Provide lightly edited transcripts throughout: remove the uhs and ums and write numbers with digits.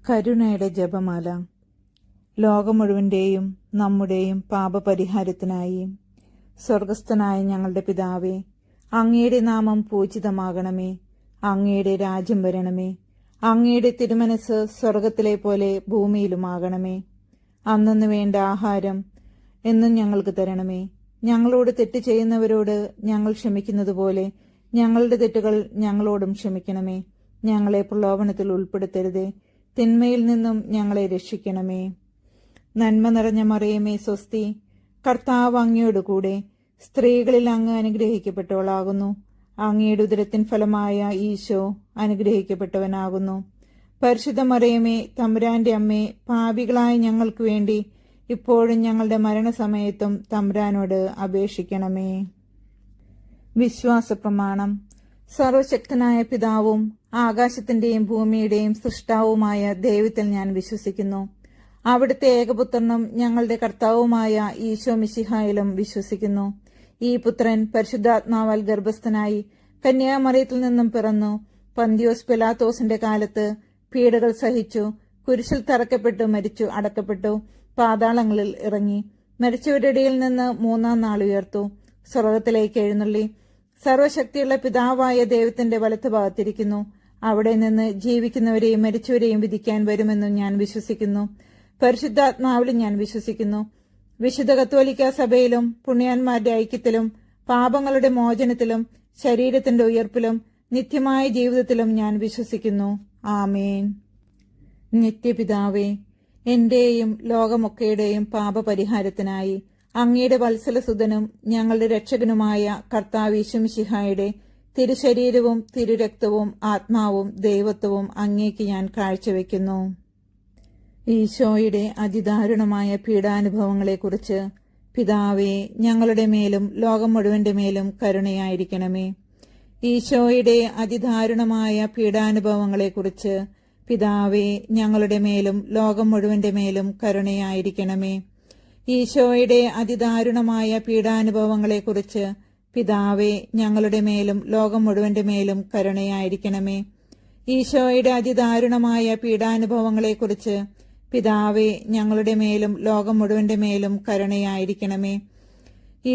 കരുണയുടെ ജപമാല. ലോകം മുഴുവൻ്റെയും നമ്മുടെയും പാപപരിഹാരത്തിനായി. സ്വർഗസ്ഥനായ ഞങ്ങളുടെ പിതാവേ, അങ്ങയുടെ നാമം പൂജിതമാകണമേ. അങ്ങയുടെ രാജ്യം വരണമേ. അങ്ങയുടെ തിരുമനസ് സ്വർഗത്തിലെ പോലെ ഭൂമിയിലുമാകണമേ. അന്നന്ന് വേണ്ട ആഹാരം എന്നും ഞങ്ങൾക്ക് തരണമേ. ഞങ്ങളോട് തെറ്റ് ചെയ്യുന്നവരോട് ഞങ്ങൾ ക്ഷമിക്കുന്നതുപോലെ ഞങ്ങളുടെ തെറ്റുകൾ ഞങ്ങളോടും ക്ഷമിക്കണമേ. ഞങ്ങളെ പ്രലോഭനത്തിൽ ഉൾപ്പെടുത്തരുതേ, തിന്മയിൽ നിന്നും ഞങ്ങളെ രക്ഷിക്കണമേ. നന്മ നിറഞ്ഞ മറിയമേ സ്വസ്തി, കർത്താവ് അങ്ങയോട് കൂടെ സ്ത്രീകളിൽ അങ്ങ് അനുഗ്രഹിക്കപ്പെട്ടവളാകുന്നു. അങ്ങയുടെ ഉദരത്തിൻ ഫലമായ ഈശോ അനുഗ്രഹിക്കപ്പെട്ടവനാകുന്നു. പരിശുദ്ധ മറിയമേ, തമ്പുരാന്റെ അമ്മേ, പാപികളായ ഞങ്ങൾക്ക് വേണ്ടി ഇപ്പോഴും ഞങ്ങളുടെ മരണസമയത്തും തമ്പുരാനോട് അപേക്ഷിക്കണമേ. വിശ്വാസ പ്രമാണം. സർവശക്തനായ പിതാവും ആകാശത്തിന്റെയും ഭൂമിയുടെയും സൃഷ്ടാവുമായ ദൈവത്തിൽ ഞാൻ വിശ്വസിക്കുന്നു. അവിടുത്തെ ഏകപുത്രനും ഞങ്ങളുടെ കർത്താവുമായ ഈശോ മിശിഹായിലും വിശ്വസിക്കുന്നു. ഈ പുത്രൻ പരിശുദ്ധാത്മാവാൽ ഗർഭസ്ഥനായി കന്യാമറിയത്തിൽ നിന്നും പിറന്നു. പന്തിയോസ് പിലാത്തോസിന്റെ കാലത്ത് പീഡകൾ സഹിച്ചു, കുരിശിൽ തറക്കപ്പെട്ടു, മരിച്ചു, അടക്കപ്പെട്ടു, പാതാളങ്ങളിൽ ഇറങ്ങി, മരിച്ചവരുടെ ഇടയിൽ നിന്ന് മൂന്നാം നാൾ ഉയർത്തു, സ്വർഗത്തിലേക്ക് എഴുന്നള്ളി, സർവശക്തിയുള്ള പിതാവായ ദൈവത്തിന്റെ വലത്തുഭാഗത്തിരിക്കുന്നു. അവിടെ നിന്ന് ജീവിക്കുന്നവരെയും മരിച്ചവരെയും വിധിക്കാൻ വരുമെന്നും ഞാൻ വിശ്വസിക്കുന്നു. പരിശുദ്ധാത്മാവിലും ഞാൻ വിശ്വസിക്കുന്നു. വിശുദ്ധ കത്തോലിക്ക സഭയിലും പുണ്യാന്മാരുടെ ഐക്യത്തിലും പാപങ്ങളുടെ മോചനത്തിലും ശരീരത്തിന്റെ ഉയർപ്പിലും നിത്യമായ ജീവിതത്തിലും ഞാൻ വിശ്വസിക്കുന്നു. ആമേൻ. നിത്യപിതാവേ, എന്റെയും ലോകമൊക്കെയുടെയും പാപപരിഹാരത്തിനായി അങ്ങയുടെ വത്സലസുതനും ഞങ്ങളുടെ രക്ഷകനുമായ കർത്താവ് യേശു മിശിഹായുടെ തിരുശരീരവും തിരുരക്തവും ആത്മാവും ദൈവത്വവും അങ്ങേക്ക് ഞാൻ കാഴ്ചവെക്കുന്നു. ഈശോയുടെ അതിദാരുണമായ പീഡാനുഭവങ്ങളെക്കുറിച്ച് പിതാവേ, ഞങ്ങളുടെ മേലും ലോകം മുഴുവന്റെ മേലും കരുണയായിരിക്കണമേ. ഈശോയുടെ അതിദാരുണമായ പീഡാനുഭവങ്ങളെക്കുറിച്ച് പിതാവേ, ഞങ്ങളുടെ മേലും ലോകം മുഴുവന്റെ മേലും കരുണയായിരിക്കണമേ. ഈശോയുടെ അതിദാരുണമായ പീഡാനുഭവങ്ങളെക്കുറിച്ച് പിതാവേ, ഞങ്ങളുടെ മേലും ലോകം മുഴുവന്റെ മേലും കരുണയായിരിക്കണമേ. ഈശോയുടെ അതിദാരുണമായ പീഡാനുഭവങ്ങളെക്കുറിച്ച് പിതാവേ, ഞങ്ങളുടെ മേലും ലോകം മുഴുവന്റെ മേലും കരുണയായിരിക്കണമേ.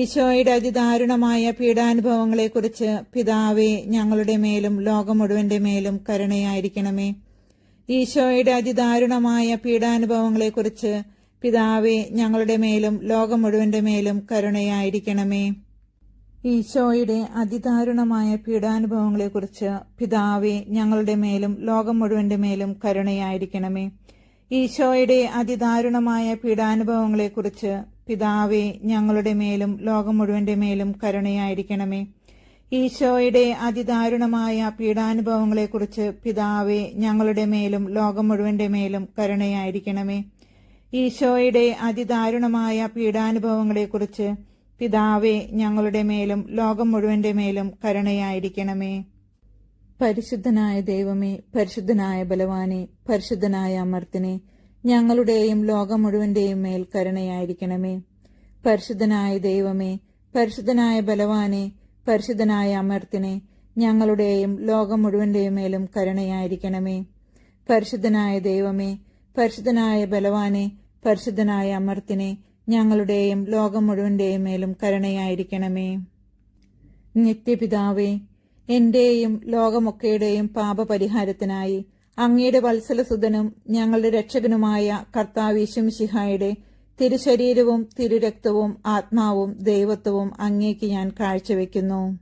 ഈശോയുടെ അതിദാരുണമായ പീഡാനുഭവങ്ങളെക്കുറിച്ച് പിതാവേ, ഞങ്ങളുടെ മേലും ലോകം മുഴുവന്റെ മേലും കരുണയായിരിക്കണമേ. ഈശോയുടെ അതിദാരുണമായ പീഡാനുഭവങ്ങളെക്കുറിച്ച് പിതാവേ, ഞങ്ങളുടെ മേലും ലോകം മുഴുവന്റെ മേലും കരുണയായിരിക്കണമേ. ഈശോയുടെ അതിദാരുണമായ പീഡാനുഭവങ്ങളെക്കുറിച്ച് പിതാവേ, ഞങ്ങളുടെ മേലും ലോകം മുഴുവന്റെ മേലും കരുണയായിരിക്കണമേ. ഈശോയുടെ അതിദാരുണമായ പീഡാനുഭവങ്ങളെക്കുറിച്ച് പിതാവേ, ഞങ്ങളുടെ മേലും ലോകം മുഴുവന്റെ മേലും കരുണയായിരിക്കണമേ. ഈശോയുടെ അതിദാരുണമായ പീഡാനുഭവങ്ങളെക്കുറിച്ച് പിതാവേ, ഞങ്ങളുടെ മേലും ലോകം മുഴുവന്റെ മേലും കരുണയായിരിക്കണമേ. ഈശോയുടെ അതിദാരുണമായ പീഡാനുഭവങ്ങളെക്കുറിച്ച് പിതാവേ, ഞങ്ങളുടെ മേലും ലോകം മുഴുവന്റെ മേലും കരുണയായിരിക്കണമേ. പരിശുദ്ധനായ ദൈവമേ, പരിശുദ്ധനായ ബലവാനെ, പരിശുദ്ധനായ അമർത്തിനെ, ഞങ്ങളുടെയും ലോകം മുഴുവന്റെയും മേൽ കരുണയായിരിക്കണമേ. പരിശുദ്ധനായ ദൈവമേ, പരിശുദ്ധനായ ബലവാനെ, പരിശുദ്ധനായ അമർത്തിനെ, ഞങ്ങളുടെയും ലോകം മുഴുവന്റെയും മേലും കരുണയായിരിക്കണമേ. പരിശുദ്ധനായ ദൈവമേ, പരിശുദ്ധനായ ബലവാനെ, പരിശുദ്ധനായ അമർത്തിനെ, ഞങ്ങളുടെയും ലോകം മുഴുവന്റെയും മേലും കരുണയായിരിക്കണമേ. നിത്യപിതാവേ, എന്റെയും ലോകമൊക്കെയുടെയും പാപപരിഹാരത്തിനായി അങ്ങയുടെ വത്സലസുതനും ഞങ്ങളുടെ രക്ഷകനുമായ കർത്താവ് യേശു മിശിഹായുടെ തിരുശരീരവും തിരുരക്തവും ആത്മാവും ദൈവത്വവും അങ്ങേക്ക് ഞാൻ കാഴ്ചവെക്കുന്നു.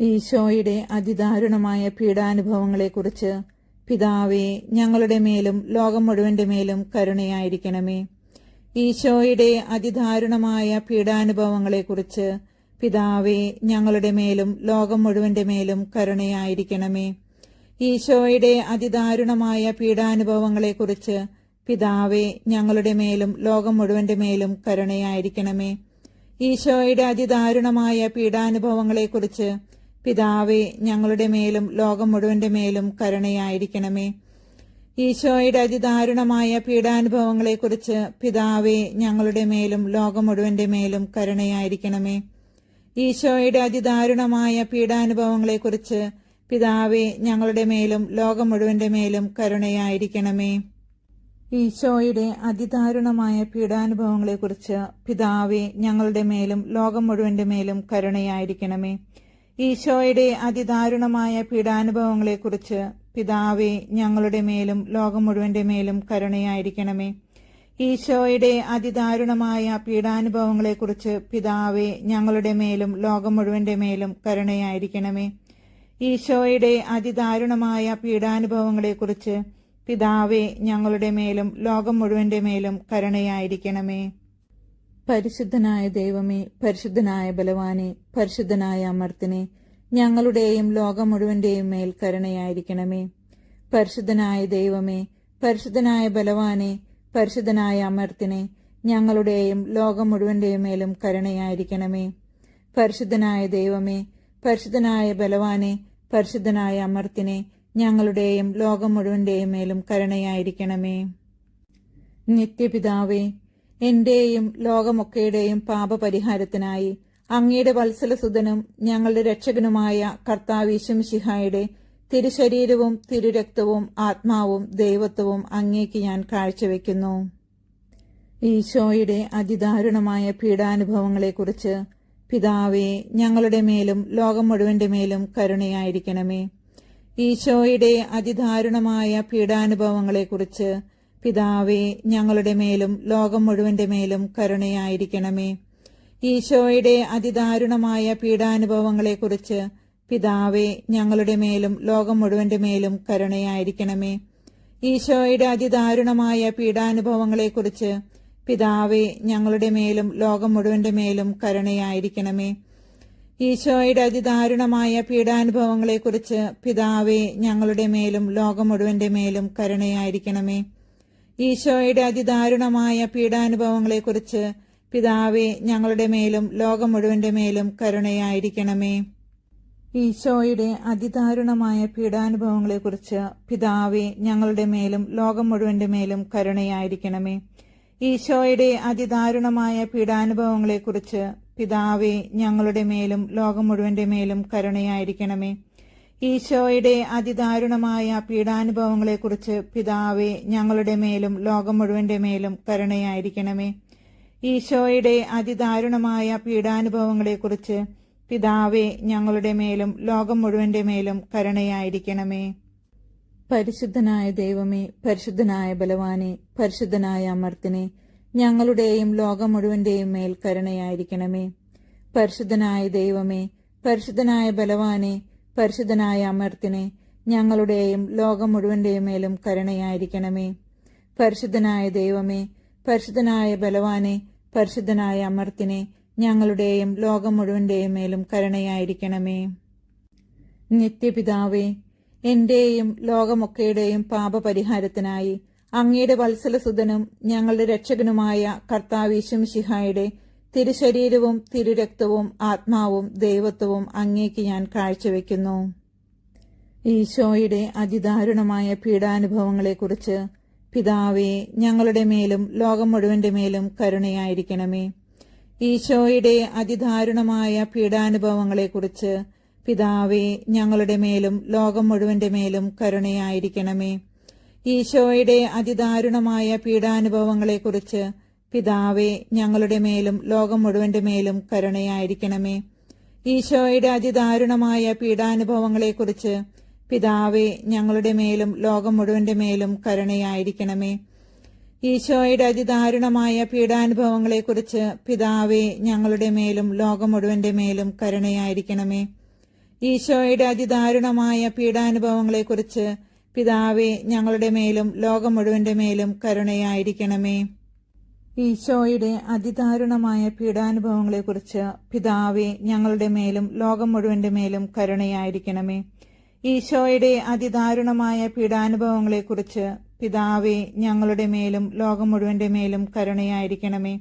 ഈശോയുടെ അതിദാരുണമായ പീഡാനുഭവങ്ങളെക്കുറിച്ച് പിതാവേ, ഞങ്ങളുടെ മേലും ലോകം മുഴുവന്റെ മേലും കരുണയായിരിക്കണമേ. ഈശോയുടെ അതിദാരുണമായ പീഡാനുഭവങ്ങളെക്കുറിച്ച് പിതാവേ, ഞങ്ങളുടെ മേലും ലോകം മുഴുവന്റെ മേലും കരുണയായിരിക്കണമേ. ഈശോയുടെ അതിദാരുണമായ പീഡാനുഭവങ്ങളെക്കുറിച്ച് പിതാവേ, ഞങ്ങളുടെ മേലും ലോകം മുഴുവന്റെ മേലും കരുണയായിരിക്കണമേ. ഈശോയുടെ അതിദാരുണമായ പീഡാനുഭവങ്ങളെക്കുറിച്ച് പിതാവേ, ഞങ്ങളുടെ മേലും ലോകം മുഴുവന്റെ മേലും കരുണയായിരിക്കണമേ. ഈശോയുടെ അതിദാരുണമായ പീഡാനുഭവങ്ങളെക്കുറിച്ച് പിതാവേ, ഞങ്ങളുടെ മേലും ലോകം മുഴുവന്റെ മേലും കരുണയായിരിക്കണമേ. ഈശോയുടെ അതിദാരുണമായ പീഡാനുഭവങ്ങളെക്കുറിച്ച് പിതാവേ, ഞങ്ങളുടെ മേലും ലോകം മുഴുവന്റെ മേലും കരുണയായിരിക്കണമേ. ഈശോയുടെ അതിദാരുണമായ പീഡാനുഭവങ്ങളെക്കുറിച്ച് പിതാവേ, ഞങ്ങളുടെ മേലും ലോകം മുഴുവന്റെ മേലും കരുണയായിരിക്കണമേ. ഈശോയുടെ അതിദാരുണമായ പീഡാനുഭവങ്ങളെക്കുറിച്ച് പിതാവേ, ഞങ്ങളുടെ മേലും ലോകം മുഴുവന്റെ മേലും കരുണയായിരിക്കണമേ. ഈശോയുടെ അതിദാരുണമായ പീഡാനുഭവങ്ങളെക്കുറിച്ച് പിതാവേ, ഞങ്ങളുടെ മേലും ലോകം മുഴുവന്റെ മേലും കരുണയായിരിക്കണമേ. ഈശോയുടെ അതിദാരുണമായ പീഡാനുഭവങ്ങളെക്കുറിച്ച് പിതാവേ, ഞങ്ങളുടെ മേലും ലോകം മുഴുവന്റെ മേലും കരുണയായിരിക്കണമേ. പരിശുദ്ധനായ ദൈവമേ, പരിശുദ്ധനായ ബലവാനെ, പരിശുദ്ധനായ അമർത്തിനെ, ഞങ്ങളുടെയും ലോകം മുഴുവന്റെയും മേൽ കരുണയായിരിക്കണമേ. പരിശുദ്ധനായ ദൈവമേ, പരിശുദ്ധനായ ബലവാനെ, പരിശുദ്ധനായ അമർത്തിനെ, ഞങ്ങളുടെയും ലോകം മുഴുവന്റെയും മേലും കരുണയായിരിക്കണമേ. പരിശുദ്ധനായ ദൈവമേ, പരിശുദ്ധനായ ബലവാനെ, പരിശുദ്ധനായ അമർത്തിനെ, ഞങ്ങളുടെയും ലോകം മുഴുവന്റെയും മേലും കരുണയായിരിക്കണമേ. നിത്യപിതാവേ, എന്റെയും ലോകമൊക്കെയുടെയും പാപപരിഹാരത്തിനായി അങ്ങയുടെ വത്സലസുതനും ഞങ്ങളുടെ രക്ഷകനുമായ കർത്താവ് യേശുമിശിഹായുടെ തിരുശരീരവും തിരുരക്തവും ആത്മാവും ദൈവത്വവും അങ്ങേക്ക് ഞാൻ കാഴ്ചവെക്കുന്നു. ഈശോയുടെ അതിദാരുണമായ പീഡാനുഭവങ്ങളെക്കുറിച്ച് പിതാവേ, ഞങ്ങളുടെ മേലും ലോകം മുഴുവന്റെ മേലും കരുണയായിരിക്കണമേ. ഈശോയുടെ അതിദാരുണമായ പീഡാനുഭവങ്ങളെക്കുറിച്ച് പിതാവേ, ഞങ്ങളുടെ മേലും ലോകം മുഴുവന്റെ മേലും കരുണയായിരിക്കണമേ. ഈശോയുടെ അതിദാരുണമായ പീഡാനുഭവങ്ങളെക്കുറിച്ച് പിതാവേ, ഞങ്ങളുടെ മേലും ലോകം മുഴുവന്റെ മേലും കരുണയായിരിക്കണമേ. ഈശോയുടെ അതിദാരുണമായ പീഡാനുഭവങ്ങളെക്കുറിച്ച് പിതാവേ, ഞങ്ങളുടെ മേലും ലോകം മുഴുവന്റെ മേലും കരുണയായിരിക്കണമേ. ഈശോയുടെ അതിദാരുണമായ പീഡാനുഭവങ്ങളെക്കുറിച്ച് പിതാവേ, ഞങ്ങളുടെ മേലും ലോകം മുഴുവന്റെ മേലും കരുണയായിരിക്കണമേ. ഈശോയുടെ അതിദാരുണമായ പീഡാനുഭവങ്ങളെക്കുറിച്ച് പിതാവേ, ഞങ്ങളുടെ മേലും ലോകം മുഴുവന്റെ മേലും കരുണയായിരിക്കണമേ. ഈശോയുടെ അതിദാരുണമായ പീഡാനുഭവങ്ങളെക്കുറിച്ച് പിതാവേ, ഞങ്ങളുടെ മേലും ലോകം മുഴുവന്റെ മേലും കരുണയായിരിക്കണമേ. ഈശോയുടെ അതിദാരുണമായ പീഡാനുഭവങ്ങളെക്കുറിച്ച് പിതാവേ, ഞങ്ങളുടെ മേലും ലോകം മുഴുവന്റെ മേലും കരുണയായിരിക്കണമേ. ഈശോയുടെ അതിദാരുണമായ പീഡാനുഭവങ്ങളെക്കുറിച്ച് പിതാവേ, ഞങ്ങളുടെ മേലും ലോകം മുഴുവന്റെ മേലും കരുണയായിരിക്കണമേ. ഈശോയുടെ അതിദാരുണമായ പീഡാനുഭവങ്ങളെക്കുറിച്ച് പിതാവേ, ഞങ്ങളുടെ മേലും ലോകം മുഴുവന്റെ മേലും കരുണയായിരിക്കണമേ. പരിശുദ്ധനായ ദൈവമേ, പരിശുദ്ധനായ ബലവാനെ, പരിശുദ്ധനായ അമർത്തിനെ, ഞങ്ങളുടെയും ലോകം മുഴുവന്റെയും മേൽ കരുണയായിരിക്കണമേ. പരിശുദ്ധനായ ദൈവമേ, പരിശുദ്ധനായ ബലവാനെ, പരിശുദ്ധനായ അമർത്തിനെ, ഞങ്ങളുടെയും ലോകം മുഴുവന്റെയും മേലും കരുണയായിരിക്കണമേ. പരിശുദ്ധനായ ദൈവമേ, പരിശുദ്ധനായ ബലവാനെ, പരിശുദ്ധനായ അമർത്തിനെ, ഞങ്ങളുടെയും ലോകം മുഴുവന്റെയും മേലും കരുണയായിരിക്കണമേ. നിത്യപിതാവേ, എന്റെയും ലോകമൊക്കെയുടെയും പാപപരിഹാരത്തിനായി അങ്ങയുടെ വത്സലസുതനും ഞങ്ങളുടെ രക്ഷകനുമായ കർത്താവ് യേശുമിശിഹായുടെ തിരുശരീരവും തിരുരക്തവും ആത്മാവും ദൈവത്വവും അങ്ങേക്ക് ഞാൻ കാഴ്ചവെക്കുന്നു. ഈശോയുടെ അതിദാരുണമായ പീഡാനുഭവങ്ങളെക്കുറിച്ച് പിതാവേ, ഞങ്ങളുടെ മേലും ലോകം മുഴുവന്റെ മേലും കരുണയായിരിക്കണമേ. ഈശോയുടെ അതിദാരുണമായ പീഡാനുഭവങ്ങളെക്കുറിച്ച് പിതാവേ, ഞങ്ങളുടെ മേലും ലോകം മുഴുവന്റെ മേലും കരുണയായിരിക്കണമേ. ഈശോയുടെ അതിദാരുണമായ പീഡാനുഭവങ്ങളെക്കുറിച്ച് പിതാവേ, ഞങ്ങളുടെ മേലും ലോകം മുഴുവന്റെ മേലും കരുണയായിരിക്കണമേ. ഈശോയുടെ അതിദാരുണമായ പീഡാനുഭവങ്ങളെക്കുറിച്ച് പിതാവേ, ഞങ്ങളുടെ മേലും ലോകം മുഴുവന്റെ മേലും കരുണയായിരിക്കണമേ. ഈശോയുടെ അതിദാരുണമായ പീഡാനുഭവങ്ങളെക്കുറിച്ച് പിതാവേ, ഞങ്ങളുടെ മേലും ലോകം മുഴുവന്റെ മേലും കരുണയായിരിക്കണമേ. ഈശോയുടെ അതിദാരുണമായ പീഡാനുഭവങ്ങളെക്കുറിച്ച് പിതാവേ, ഞങ്ങളുടെ മേലും ലോകം മുഴുവന്റെ മേലും കരുണയായിരിക്കണമേ. ഈശോയുടെ അതിദാരുണമായ പീഡാനുഭവങ്ങളെക്കുറിച്ച് പിതാവേ, ഞങ്ങളുടെ മേലും ലോകം മുഴുവന്റെ മേലും കരുണയായിരിക്കണമേ. ഈശോയുടെ അതിദാരുണമായ പീഡാനുഭവങ്ങളെക്കുറിച്ച് പിതാവേ, ഞങ്ങളുടെ മേലും ലോകം മുഴുവന്റെ മേലും കരുണയായിരിക്കണമേ.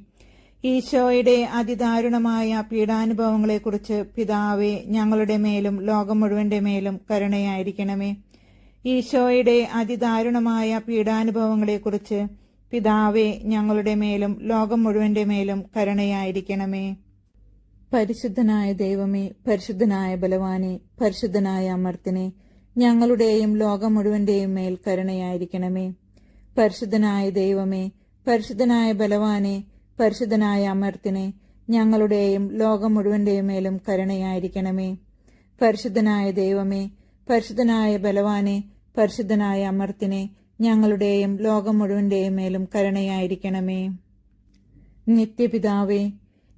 ഈശോയുടെ അതിദാരുണമായ പീഡാനുഭവങ്ങളെക്കുറിച്ച് പിതാവേ, ഞങ്ങളുടെ മേലും ലോകം മുഴുവന്റെ മേലും കരുണയായിരിക്കണമേ. ഈശോയുടെ അതിദാരുണമായ പീഡാനുഭവങ്ങളെക്കുറിച്ച് പിതാവേ, ഞങ്ങളുടെ മേലും ലോകം മുഴുവന്റെ മേലും കരുണയായിരിക്കണമേ. പരിശുദ്ധനായ ദൈവമേ, പരിശുദ്ധനായ ബലവാനെ, പരിശുദ്ധനായ അമർത്തിനെ, ഞങ്ങളുടെയും ലോകം മുഴുവന്റെയും മേൽ കരുണയായിരിക്കണമേ. പരിശുദ്ധനായ ദൈവമേ, പരിശുദ്ധനായ ബലവാനെ, പരിശുദ്ധനായ അമർത്തിനെ, ഞങ്ങളുടെയും ലോകം മുഴുവന്റെയും മേലും കരുണയായിരിക്കണമേ. പരിശുദ്ധനായ ദൈവമേ, പരിശുദ്ധനായ ബലവാനെ, പരിശുദ്ധനായ അമർത്തിനെ, ഞങ്ങളുടെയും ലോകം മുഴുവന്റെയും മേലും കരുണയായിരിക്കണമേ. നിത്യപിതാവേ,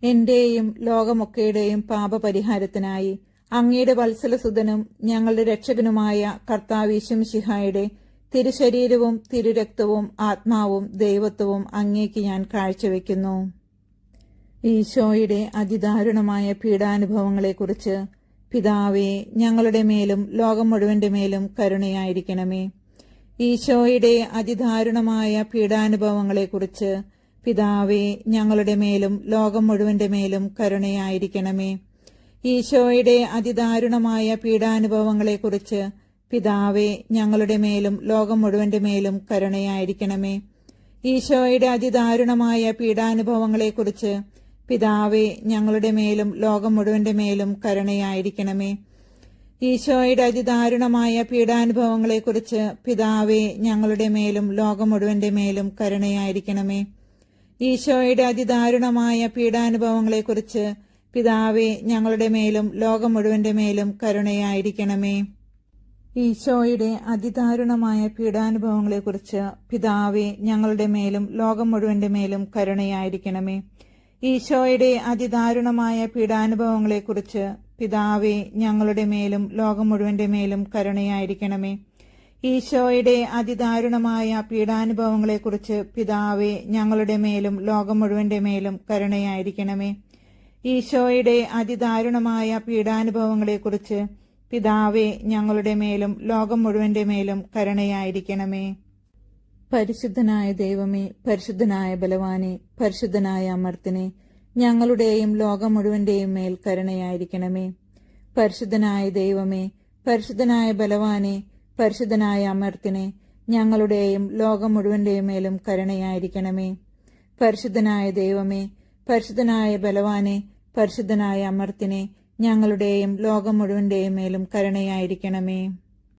എന്റെയും ലോകമൊക്കെയുടെയും പാപപരിഹാരത്തിനായി അങ്ങയുടെ വത്സലസുതനും ഞങ്ങളുടെ രക്ഷകനുമായ കർത്താവ് യേശുമിശിഹായുടെ തിരുശരീരവും തിരുരക്തവും ആത്മാവും ദൈവത്വവും അങ്ങേക്ക് ഞാൻ കാഴ്ചവെക്കുന്നു. ഈശോയുടെ അതിദാരുണമായ പീഡാനുഭവങ്ങളെക്കുറിച്ച് പിതാവേ, ഞങ്ങളുടെ മേലും ലോകം മുഴുവന്റെ മേലും കരുണയായിരിക്കണമേ. ഈശോയുടെ അതിദാരുണമായ പീഡാനുഭവങ്ങളെക്കുറിച്ച് പിതാവേ, ഞങ്ങളുടെ മേലും ലോകം മുഴുവന്റെ മേലും കരുണയായിരിക്കണമേ. ഈശോയുടെ അതിദാരുണമായ പീഡാനുഭവങ്ങളെക്കുറിച്ച് പിതാവേ, ഞങ്ങളുടെ മേലും ലോകം മുഴുവന്റെ മേലും കരുണയായിരിക്കണമേ. ഈശോയുടെ അതിദാരുണമായ പീഡാനുഭവങ്ങളെക്കുറിച്ച് പിതാവേ, ഞങ്ങളുടെ മേലും ലോകം മുഴുവന്റെ മേലും കരുണയായിരിക്കണമേ. ഈശോയുടെ അതിദാരുണമായ പീഡാനുഭവങ്ങളെക്കുറിച്ച് പിതാവേ, ഞങ്ങളുടെ മേലും ലോകം മുഴുവന്റെ മേലും കരുണയായിരിക്കണമേ. ഈശോയുടെ അതിദാരുണമായ പീഡാനുഭവങ്ങളെക്കുറിച്ച് പിതാവേ, ഞങ്ങളുടെ മേലും ലോകം മുഴുവന്റെ മേലും കരുണയായിരിക്കണമേ. ഈശോയുടെ അതിദാരുണമായ പീഡാനുഭവങ്ങളെക്കുറിച്ച് പിതാവേ, ഞങ്ങളുടെ മേലും ലോകം മുഴുവന്റെ മേലും കരുണയായിരിക്കണമേ. ഈശോയുടെ അതിദാരുണമായ പീഡാനുഭവങ്ങളെക്കുറിച്ച് പിതാവേ, ഞങ്ങളുടെ മേലും ലോകം മുഴുവന്റെ മേലും കരുണയായിരിക്കണമേ. ഈശോയുടെ അതിദാരുണമായ പീഡാനുഭവങ്ങളെക്കുറിച്ച് പിതാവേ, ഞങ്ങളുടെ മേലും ലോകം മുഴുവന്റെ മേലും കരുണയായിരിക്കണമേ. ഈശോയുടെ അതിദാരുണമായ പീഡാനുഭവങ്ങളെക്കുറിച്ച് പിതാവേ, ഞങ്ങളുടെ മേലും ലോകം മുഴുവന്റെ മേലും കരുണയായിരിക്കണമേ. പരിശുദ്ധനായ ദൈവമേ, പരിശുദ്ധനായ ബലവാനെ, പരിശുദ്ധനായ അമർത്തിനെ, ഞങ്ങളുടെയും ലോകം മുഴുവന്റെയും മേൽ കരുണയായിരിക്കണമേ. പരിശുദ്ധനായ ദൈവമേ, പരിശുദ്ധനായ ബലവാനെ, പരിശുദ്ധനായ അമർത്തിനെ, ഞങ്ങളുടെയും ലോകം മുഴുവന്റെയും മേലും കരുണയായിരിക്കണമേ. പരിശുദ്ധനായ ദൈവമേ, പരിശുദ്ധനായ ബലവാനെ, പരിശുദ്ധനായ അമർത്തിനെ, ഞങ്ങളുടെയും ലോകം മുഴുവന്റെയും മേലും കരുണയായിരിക്കണമേ.